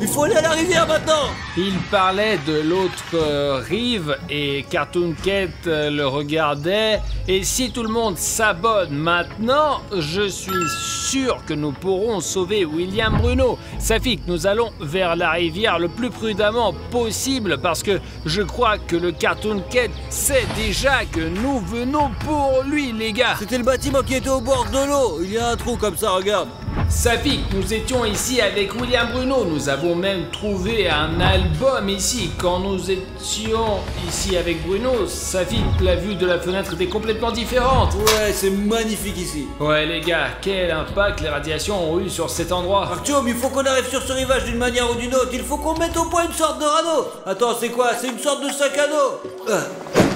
[SPEAKER 3] Il faut aller à la rivière maintenant.
[SPEAKER 1] Il parlait de l'autre rive et Cartoon Cat le regardait. Et si tout le monde s'abonne maintenant, je suis sûr que nous pourrons sauver William Bruno. Safik, nous allons vers la rivière le plus prudemment possible parce que je crois que le Cartoon Cat sait déjà que nous venons pour lui, les gars.
[SPEAKER 3] C'était le bâtiment qui était au bord de l'eau. Il y a un trou comme ça, regarde.
[SPEAKER 1] Safik, nous étions ici avec William Bruno. Nous avons même trouvé un album ici. Quand nous étions ici avec Bruno, Safik, la vue de la fenêtre était complètement différente.
[SPEAKER 3] Ouais, c'est magnifique ici.
[SPEAKER 1] Ouais les gars, quel impact les radiations ont eu sur cet endroit.
[SPEAKER 3] Artyom, il faut qu'on arrive sur ce rivage d'une manière ou d'une autre. Il faut qu'on mette au point une sorte de radeau. Attends, c'est quoi? C'est une sorte de sac à dos.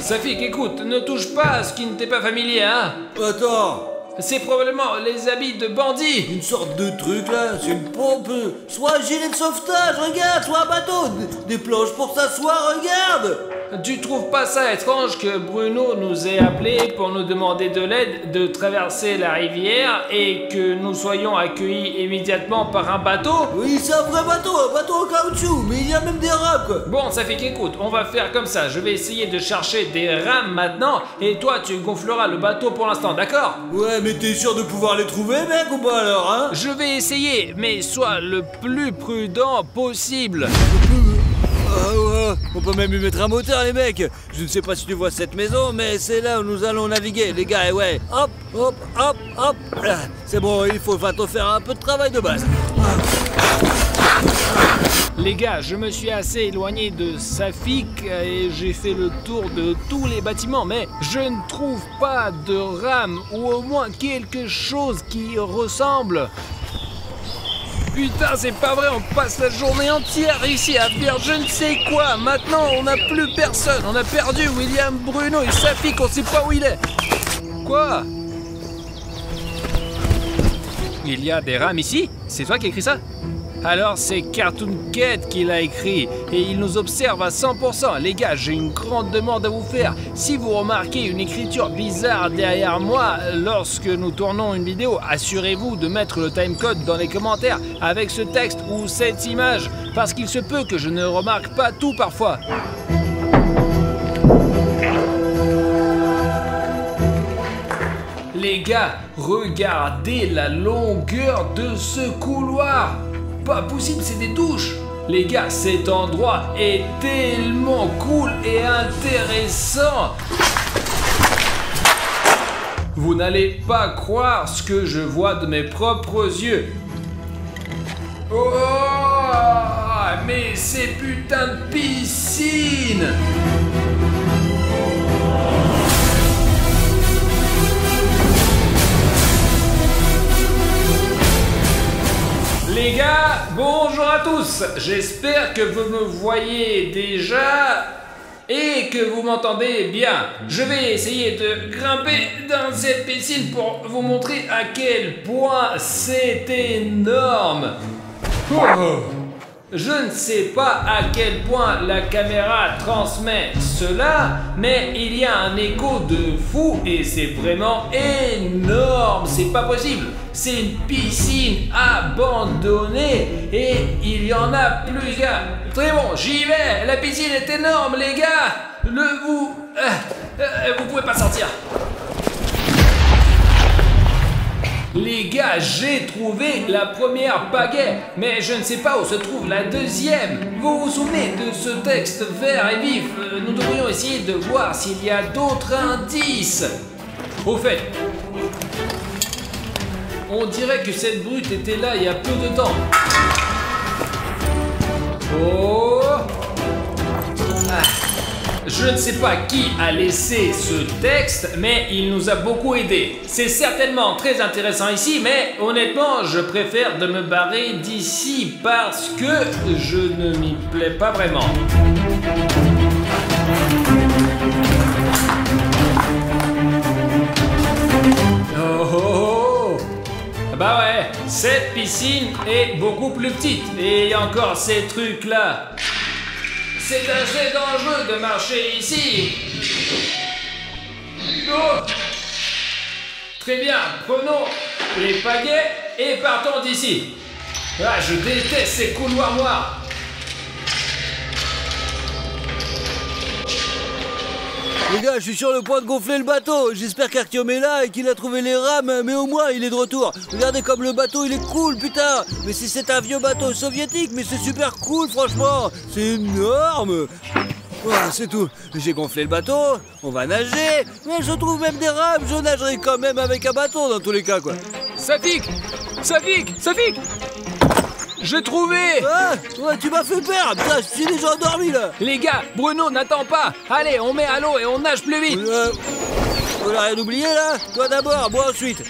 [SPEAKER 1] Safik, écoute, ne touche pas à ce qui ne t'est pas familier, hein.
[SPEAKER 3] Attends.
[SPEAKER 1] C'est probablement les habits de bandits.
[SPEAKER 3] Une sorte de truc là, c'est une pompe, soit un gilet de sauvetage, regarde, soit un bateau, des planches pour s'asseoir, regarde.
[SPEAKER 1] Tu trouves pas ça étrange que Bruno nous ait appelés pour nous demander de l'aide de traverser la rivière et que nous soyons accueillis immédiatement par un bateau?
[SPEAKER 3] Oui, c'est un vrai bateau, un bateau en caoutchouc, mais il y a même des rames quoi.
[SPEAKER 1] Bon, ça fait qu'écoute, on va faire comme ça, je vais essayer de chercher des rames maintenant et toi tu gonfleras le bateau pour l'instant, d'accord?
[SPEAKER 3] Ouais, mais t'es sûr de pouvoir les trouver mec ou pas alors, hein?
[SPEAKER 1] Je vais essayer, mais sois le plus prudent possible.
[SPEAKER 3] On peut même y mettre un moteur, les mecs. Je ne sais pas si tu vois cette maison, mais c'est là où nous allons naviguer, les gars. Et ouais, hop, hop, hop, hop. C'est bon, il faut bientôt faire un peu de travail de base.
[SPEAKER 7] Les gars, je me suis assez éloigné de Safik et j'ai fait le tour de tous les bâtiments, mais je ne trouve pas de rame ou au moins quelque chose qui ressemble. Putain, c'est pas vrai, on passe la journée entière ici à faire je ne sais quoi. Maintenant, on n'a plus personne. On a perdu William, Bruno et Safik, on sait pas où il est. Quoi? Il y a des rames ici? C'est toi qui as écrit ça? Alors c'est Cartoon Cat qui l'a écrit et il nous observe à 100%. Les gars, j'ai une grande demande à vous faire. Si vous remarquez une écriture bizarre derrière moi lorsque nous tournons une vidéo, assurez-vous de mettre le timecode dans les commentaires avec ce texte ou cette image, parce qu'il se peut que je ne remarque pas tout parfois. Les gars, regardez la longueur de ce couloir. Pas possible, c'est des douches. Les gars, cet endroit est tellement cool et intéressant. Vous n'allez pas croire ce que je vois de mes propres yeux. Oh, mais ces putains de piscines. Les gars, bonjour à tous. J'espère que vous me voyez déjà et que vous m'entendez bien. Je vais essayer de grimper dans cette piscine pour vous montrer à quel point c'est énorme. Je ne sais pas à quel point la caméra transmet cela, mais il y a un écho de fou et c'est vraiment énorme, c'est pas possible. C'est une piscine abandonnée et il y en a plusieurs. Très bon, j'y vais, la piscine est énorme les gars. Vous pouvez pas sortir. Les gars, j'ai trouvé la première pagaie, mais je ne sais pas où se trouve la deuxième. Vous vous souvenez de ce texte vert et vif? Nous devrions essayer de voir s'il y a d'autres indices. Au fait, on dirait que cette brute était là il y a peu de temps. Oh! Je ne sais pas qui a laissé ce texte, mais il nous a beaucoup aidé. C'est certainement très intéressant ici, mais honnêtement, je préfère de me barrer d'ici parce que je ne m'y plais pas vraiment. Oh! Bah ouais, cette piscine est beaucoup plus petite. Et il y a encore ces trucs-là. C'est assez dangereux de marcher ici. Oh. Très bien, prenons les pagaies et partons d'ici. Ah, je déteste ces couloirs noirs.
[SPEAKER 3] Les gars, je suis sur le point de gonfler le bateau. J'espère qu'Artyom est là et qu'il a trouvé les rames, mais au moins il est de retour. Regardez comme le bateau il est cool, putain. Mais si c'est un vieux bateau soviétique, mais c'est super cool, franchement. C'est énorme. Voilà, c'est tout. J'ai gonflé le bateau, on va nager. Mais je trouve même des rames, je nagerai quand même avec un bateau dans tous les cas, quoi.
[SPEAKER 7] Safik! Safik! Safik! J'ai trouvé!
[SPEAKER 3] Ah, ouais, tu m'as fait peur. Putain, je suis déjà endormi là.
[SPEAKER 7] Les gars, Bruno n'attend pas. Allez, on met à l'eau et on nage plus vite.
[SPEAKER 3] On a rien oublié là? Toi d'abord, moi ensuite.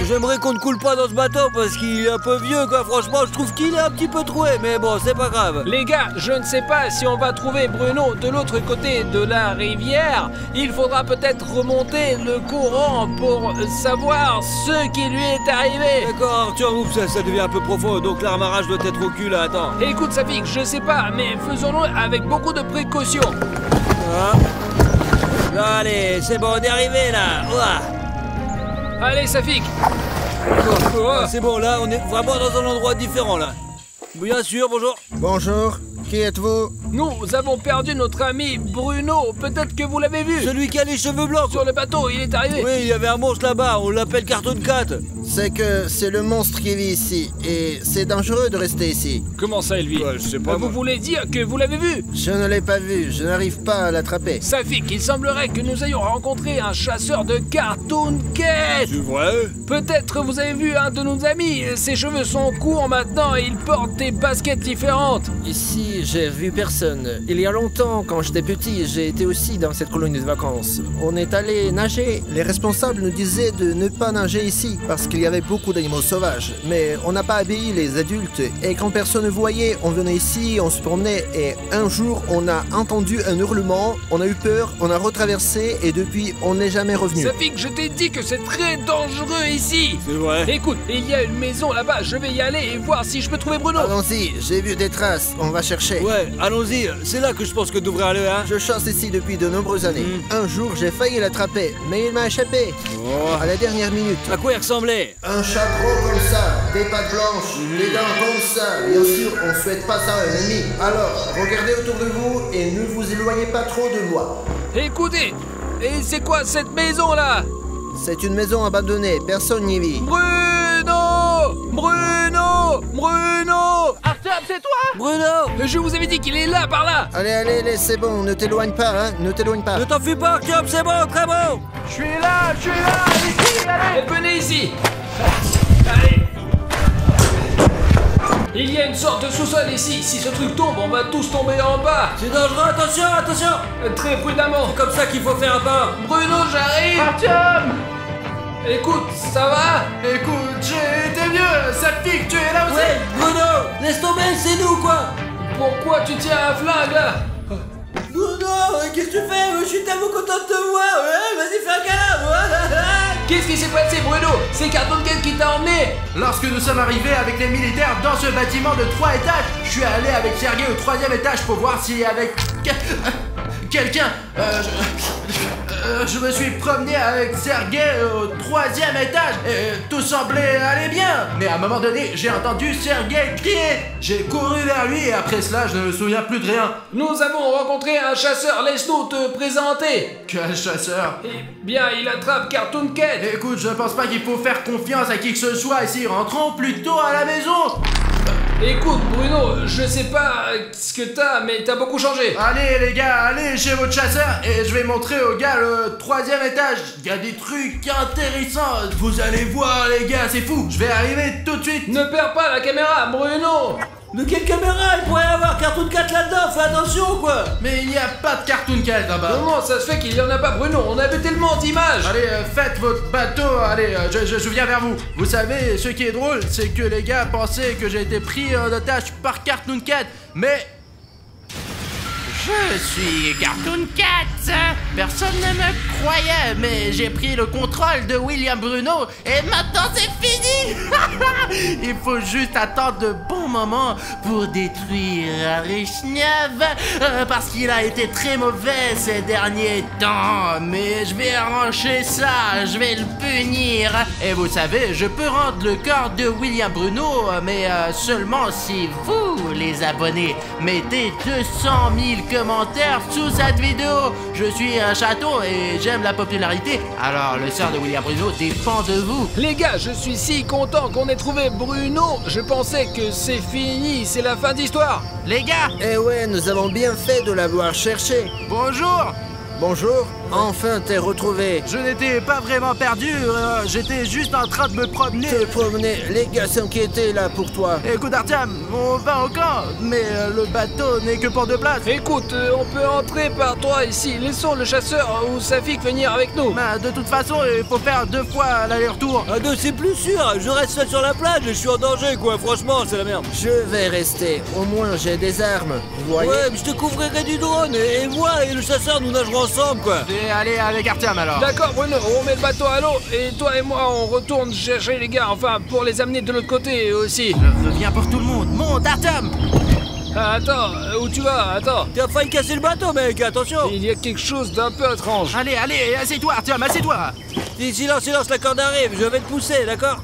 [SPEAKER 3] J'aimerais qu'on ne coule pas dans ce bateau parce qu'il est un peu vieux quoi. Franchement, je trouve qu'il est un petit peu troué, mais bon, c'est pas grave.
[SPEAKER 7] Les gars, je ne sais pas si on va trouver Bruno de l'autre côté de la rivière. Il faudra peut-être remonter le courant pour savoir ce qui lui est arrivé.
[SPEAKER 3] D'accord, Arthur, oups, ça devient un peu profond, donc l'amarrage doit être au cul là, attends.
[SPEAKER 7] Écoute Safik, je sais pas, mais faisons-le avec beaucoup de précautions.
[SPEAKER 3] Ah. Allez, c'est bon, on est arrivé là. Ouah.
[SPEAKER 7] Allez Safik.
[SPEAKER 3] C'est bon, là, on est vraiment dans un endroit différent là. Bien sûr, bonjour.
[SPEAKER 8] Bonjour. Qui êtes-vous?
[SPEAKER 7] Nous avons perdu notre ami Bruno. Peut-être que vous l'avez vu.
[SPEAKER 3] Celui qui a les cheveux blancs.
[SPEAKER 7] Sur le bateau, il est arrivé.
[SPEAKER 3] Oui, il y avait un monstre là-bas, on l'appelle Cartoon Cat.
[SPEAKER 8] C'est que c'est le monstre qui vit ici, et c'est dangereux de rester ici.
[SPEAKER 7] Comment ça, il vit?
[SPEAKER 3] Ouais, je sais pas.
[SPEAKER 7] Vous voulez dire que vous l'avez vu?
[SPEAKER 8] Je ne l'ai pas vu, je n'arrive pas à l'attraper.
[SPEAKER 7] Safik, il semblerait que nous ayons rencontré un chasseur de Cartoon Cat.
[SPEAKER 3] C'est vrai?
[SPEAKER 7] Peut-être vous avez vu un de nos amis. Ses cheveux sont courts maintenant et il porte des baskets différentes.
[SPEAKER 9] Ici, j'ai vu personne. Il y a longtemps, quand j'étais petit, j'ai été aussi dans cette colonie de vacances. On est allé nager.
[SPEAKER 8] Les responsables nous disaient de ne pas nager ici, parce qu'il y avait beaucoup d'animaux sauvages. Mais on n'a pas obéi les adultes, et quand personne ne voyait, on venait ici, on se promenait, et un jour, on a entendu un hurlement, on a eu peur, on a retraversé, et depuis, on n'est jamais revenu.
[SPEAKER 7] Safik, je t'ai dit que c'est très dangereux ici.
[SPEAKER 3] C'est vrai.
[SPEAKER 7] Écoute, il y a une maison là-bas, je vais y aller et voir si je peux trouver Bruno.
[SPEAKER 8] Allons-y, j'ai vu des traces, on va chercher.
[SPEAKER 3] Ouais, allons-y, c'est là que je pense que devrait aller, hein.
[SPEAKER 8] Je chasse ici depuis de nombreuses années. Un jour, j'ai failli l'attraper, mais il m'a échappé.
[SPEAKER 3] Oh.
[SPEAKER 8] À la dernière minute.
[SPEAKER 3] À quoi il ressemblait?
[SPEAKER 8] Un chat gros comme ça, des pattes blanches, des dents comme ça. Bien sûr, on souhaite pas ça à un ennemi. Alors, regardez autour de vous et ne vous éloignez pas trop de moi.
[SPEAKER 7] Écoutez, et c'est quoi cette maison là?
[SPEAKER 8] C'est une maison abandonnée, personne n'y vit.
[SPEAKER 7] Bruno! Bruno! Bruno!
[SPEAKER 6] Artyom, c'est toi?
[SPEAKER 3] Bruno!
[SPEAKER 7] Je vous avais dit qu'il est là, par là!
[SPEAKER 8] Allez, c'est bon, ne t'éloigne pas, hein, ne t'éloigne pas.
[SPEAKER 3] Ne t'enfuis pas, Artyom, c'est bon, très bon!
[SPEAKER 6] Je suis là, ici, allez!
[SPEAKER 7] Venez ici! Allez! Il y a une sorte de sous-sol ici. Si ce truc tombe, on va tous tomber en bas.
[SPEAKER 3] C'est dangereux, attention, attention!
[SPEAKER 7] Très prudemment.
[SPEAKER 3] C'est comme ça qu'il faut faire un pas.
[SPEAKER 7] Bruno, j'arrive.
[SPEAKER 6] Artyom!
[SPEAKER 7] Écoute, ça va?
[SPEAKER 6] Écoute, j'ai été vieux, Safik, tu es là aussi?
[SPEAKER 3] Ouais, Bruno! Laisse tomber, c'est nous, quoi!
[SPEAKER 7] Pourquoi tu tiens un flingue là?
[SPEAKER 3] Bruno, qu'est-ce que tu fais? Je suis tellement content de te voir! Ouais, vas-y, fais un câlin!
[SPEAKER 7] Qu'est-ce qui s'est passé, Bruno? C'est Cartoon Cat qui t'a emmené?
[SPEAKER 6] Lorsque nous sommes arrivés avec les militaires dans ce bâtiment de 3 étages, je suis allé avec Sergei au 3e étage pour voir s'il y avait quelqu'un. Je me suis promené avec Sergei au 3e étage et tout semblait aller bien. Mais à un moment donné, j'ai entendu Sergei crier. J'ai couru vers lui et après cela, je ne me souviens plus de rien.
[SPEAKER 7] Nous avons rencontré un chasseur. Laisse-nous te présenter.
[SPEAKER 6] Quel chasseur?
[SPEAKER 7] Eh bien, il attrape Cartoon Cat.
[SPEAKER 6] Écoute, je pense pas qu'il faut faire confiance à qui que ce soit ici. Rentrons plutôt à la maison.
[SPEAKER 7] Écoute, Bruno, je sais pas ce que t'as, mais t'as beaucoup changé.
[SPEAKER 6] Allez les gars, allez chez votre chasseur et je vais montrer aux gars le 3e étage. Il y a des trucs intéressants. Vous allez voir les gars, c'est fou. Je vais arriver tout de suite.
[SPEAKER 7] Ne perds pas la caméra, Bruno.
[SPEAKER 3] De quelle caméra? Il pourrait y avoir Cartoon Cat là-dedans, fais attention, quoi!
[SPEAKER 6] Mais il n'y a pas de Cartoon Cat là-bas.
[SPEAKER 7] Comment ça se fait qu'il y en a pas, Bruno? On a vu tellement d'images.
[SPEAKER 6] Allez, faites votre bateau, allez, je viens vers vous. Vous savez, ce qui est drôle, c'est que les gars pensaient que j'ai été pris en otage par Cartoon Cat, mais... Je suis Cartoon Cat. Personne ne me croyait, mais j'ai pris le contrôle de William Bruno et maintenant c'est fini. Il faut juste attendre de bons moments pour détruire Richnev parce qu'il a été très mauvais ces derniers temps. Mais je vais arranger ça, je vais le punir. Et vous savez, je peux rendre le corps de William Bruno, mais seulement si vous, les abonnés, mettez 200 000 commentaires sous cette vidéo. Je suis un chaton et j'aime la popularité, alors le sort de William Bruno dépend de vous.
[SPEAKER 7] Les gars, je suis si content qu'on ait trouvé Bruno. Je pensais que c'est fini, c'est la fin d'histoire.
[SPEAKER 6] Les gars,
[SPEAKER 8] Eh ouais, nous avons bien fait de l'avoir cherché.
[SPEAKER 6] bonjour.
[SPEAKER 8] Bonjour, enfin t'es retrouvé.
[SPEAKER 6] Je n'étais pas vraiment perdu, j'étais juste en train de me promener.
[SPEAKER 8] Te promener, les gars s'inquiétaient là pour toi.
[SPEAKER 6] Écoute Artyom, on va au camp, mais le bateau n'est que pour 2 places.
[SPEAKER 7] Écoute, on peut entrer par toi ici. Laissons le chasseur ou Safik venir avec nous.
[SPEAKER 6] Bah, de toute façon, il faut faire 2 fois l'aller-retour.
[SPEAKER 3] À deux, c'est plus sûr, je reste seul sur la plage et je suis en danger, quoi, franchement, c'est la merde.
[SPEAKER 8] Je vais rester, au moins j'ai des armes, vous voyez.
[SPEAKER 3] Ouais, mais je te couvrirai du drone et moi et le chasseur, nous nagerons ensemble, quoi.
[SPEAKER 6] Je vais aller avec Artyom alors.
[SPEAKER 7] D'accord, Bruno, on met le bateau à l'eau et toi et moi, on retourne chercher les gars, enfin, pour les amener de l'autre côté aussi.
[SPEAKER 6] Je reviens pour tout le monde. Monte Artyom.
[SPEAKER 7] Ah, attends, où tu vas? Attends.
[SPEAKER 3] T'as failli casser le bateau, mec, attention.
[SPEAKER 7] Il y a quelque chose d'un peu étrange.
[SPEAKER 6] Allez, assieds-toi Artyom, assieds-toi.
[SPEAKER 3] Silence, la corde arrive, je vais te pousser, d'accord?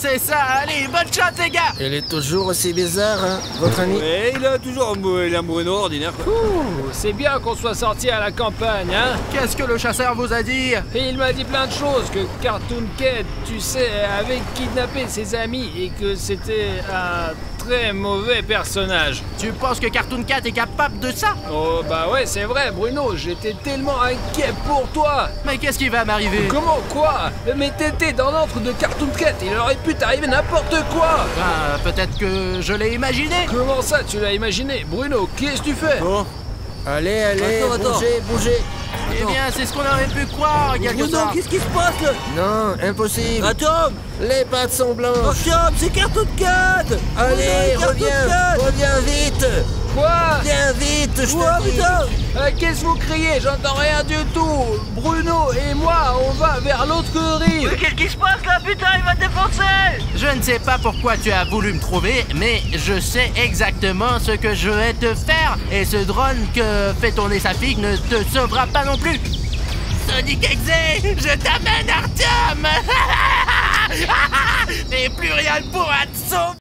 [SPEAKER 6] C'est ça, allez, bonne chance les gars.
[SPEAKER 9] Il est toujours aussi bizarre, hein, votre ami?
[SPEAKER 3] Ouais, il a toujours un Bruno ordinaire. Quoi.
[SPEAKER 7] Ouh, c'est bien qu'on soit sorti à la campagne, hein.
[SPEAKER 6] Qu'est-ce que le chasseur vous a dit?
[SPEAKER 7] Et il m'a dit plein de choses, que Cartoon Cat, tu sais, avait kidnappé ses amis et que c'était un très mauvais personnage.
[SPEAKER 6] Tu penses que Cartoon Cat est capable de ça?
[SPEAKER 7] Oh bah ouais, c'est vrai Bruno, j'étais tellement inquiet pour toi.
[SPEAKER 6] Mais qu'est-ce qui va m'arriver?
[SPEAKER 7] Comment quoi? Mais t'étais dans l'antre de Cartoon Cat, il aurait pu t'arriver n'importe quoi.
[SPEAKER 6] Bah, peut-être que je l'ai imaginé.
[SPEAKER 7] Comment ça tu l'as imaginé? Bruno, qu'est-ce que tu fais?
[SPEAKER 3] Bon.
[SPEAKER 9] Allez,
[SPEAKER 3] Attends.
[SPEAKER 9] bougez.
[SPEAKER 6] Eh bien, c'est ce qu'on aurait pu croire, quelque
[SPEAKER 3] Bruno,
[SPEAKER 6] part.
[SPEAKER 3] qu'est-ce qui se passe là?
[SPEAKER 9] Non, impossible.
[SPEAKER 3] Attends.
[SPEAKER 9] Les pattes sont blanches.
[SPEAKER 3] Attends, c'est Cartoon Cat.
[SPEAKER 9] Allez,
[SPEAKER 3] Bruno,
[SPEAKER 9] reviens vite.
[SPEAKER 7] Quoi?
[SPEAKER 9] Viens vite, je te dis.
[SPEAKER 3] putain.
[SPEAKER 7] Qu'est-ce que vous criez? J'entends rien du tout. Bruno et moi, on va vers l'autre rive.
[SPEAKER 3] Qu'est-ce qui se passe là? Putain, il va te défoncer.
[SPEAKER 6] Je ne sais pas pourquoi tu as voulu me trouver, mais je sais exactement ce que je vais te faire. Et ce drone que fait tourner sa fille ne te sauvera pas non plus. Sonic Exe, je t'amène Artyom. Et plus rien ne pourra te sauver.